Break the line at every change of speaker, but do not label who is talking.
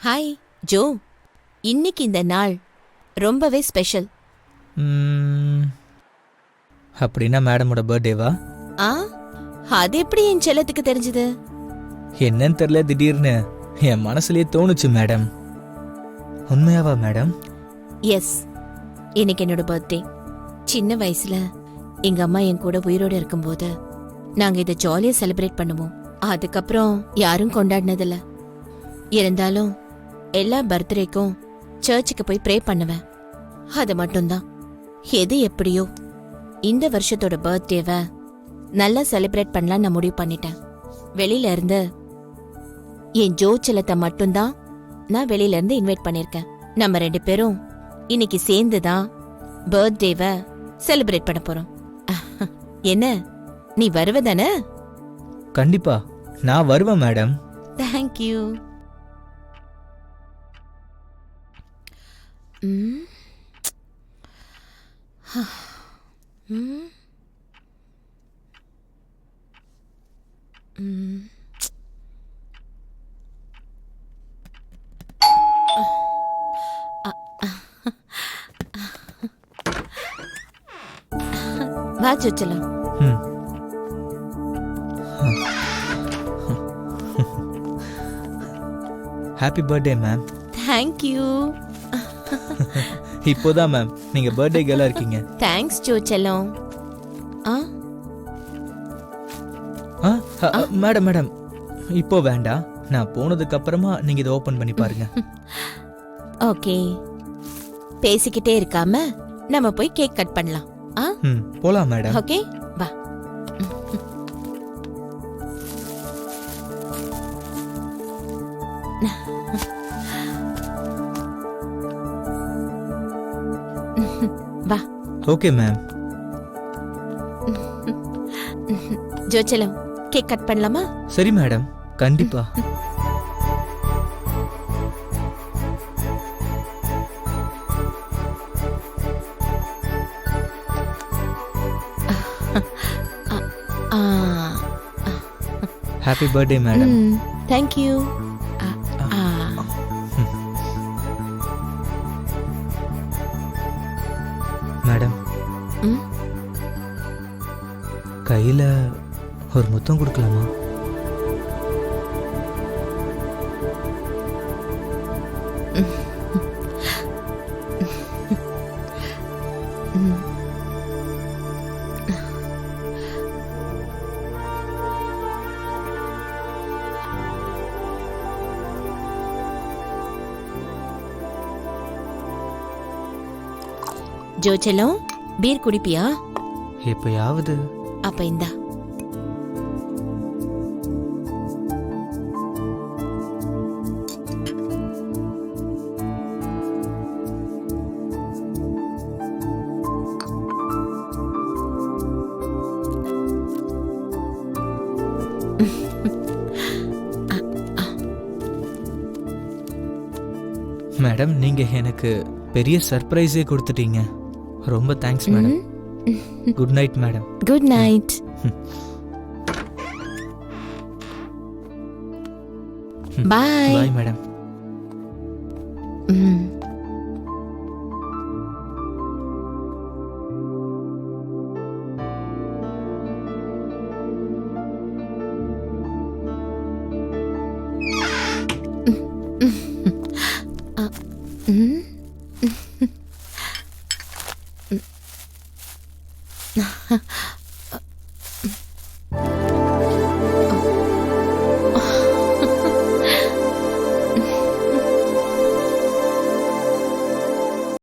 Hi Joe, இன்னைக்கு இந்த நாள் ரொம்பவே ஸ்பெஷல்.
அப்படின்னா மேடமோட பர்த்டேவா?
ஆ, அது எப்படி என் செல்லத்துக்கு தெரிஞ்சது?
என்னன்னு தெரியல, திடீர்னு என் மனசுலயே தோணுச்சு மேடம். உண்மையாவா மேடம்?
எஸ், இன்னைக்கு என்னோட பர்த்டே. சின்ன வயசுல எங்க அம்மா என் கூட உயிரோட இருக்கும்போது நாங்க இதை ஜாலியா செலிப்ரேட் பண்ணுவோம். அதுக்கப்புறம் யாரும் கொண்டாடினதில்ல. இருந்தாலும் எல்லா பர்த்டேக்கும் சர்ச்சுக்கு போய் ப்ரே பண்ணுவேன். அது மட்டும்தான். எது எப்படியோ இந்த வருஷத்தோட பர்த்டேவை நல்லா செலிப்ரேட் பண்ணலாம் நான் முடிவு பண்ணிட்டேன். வெளியில இருந்து என் ஜோ செல்லத்தை மட்டும்தான் நான் வெளியில இருந்து இன்வைட் பண்ணிருக்கேன். நம்ம 2 பேரும் இன்னைக்கு சேர்ந்து தான் பர்த்டேவை செலிப்ரேட் பண்ண போறோம். என்ன, நீ வருவதானே?
கண்டிப்பா நான் வருவேன் மேடம்.
தேங்க்யூ. வா சுச்சலாம்.
Happy birthday ma'am.
தேங்க்யூ.
இப்போதான் மேம் நீங்க பர்த்டே கேர்லா இருக்கீங்க.
தேங்க்ஸ் ஜோ செல்லம்.
மேடம் மேடம் இப்போ வேண்டாம், நான் போனதுக்கு அப்புறமா நீங்க இதை ஓபன் பண்ணி பாருங்க.
ஓகே, பேசிக்கிட்டே இருக்காம நம்ம போய் கேக் கட் பண்ணலாம்.
போலாம் மேடம்.
ஓகே வா. வா.
Okay ma'am.
ஜோச்சலம், கேக் கட் பண்ணலாமா?
சரி மேடம், கண்டிப்பா. Happy birthday madam.
Thank you.
Madam, கையில ஒரு முத்தம் கொடுக்கலாமா?
ஜோச்சலம், பீர் குடிப்பியா?
எப்பயாவது.
அப்ப இந்தா.
மேடம், நீங்க எனக்கு பெரிய சர்ப்ரைஸே கொடுத்துட்டீங்க. ரொம்ப thanks madam. Good night madam.
Good night. Bye.
Bye madam.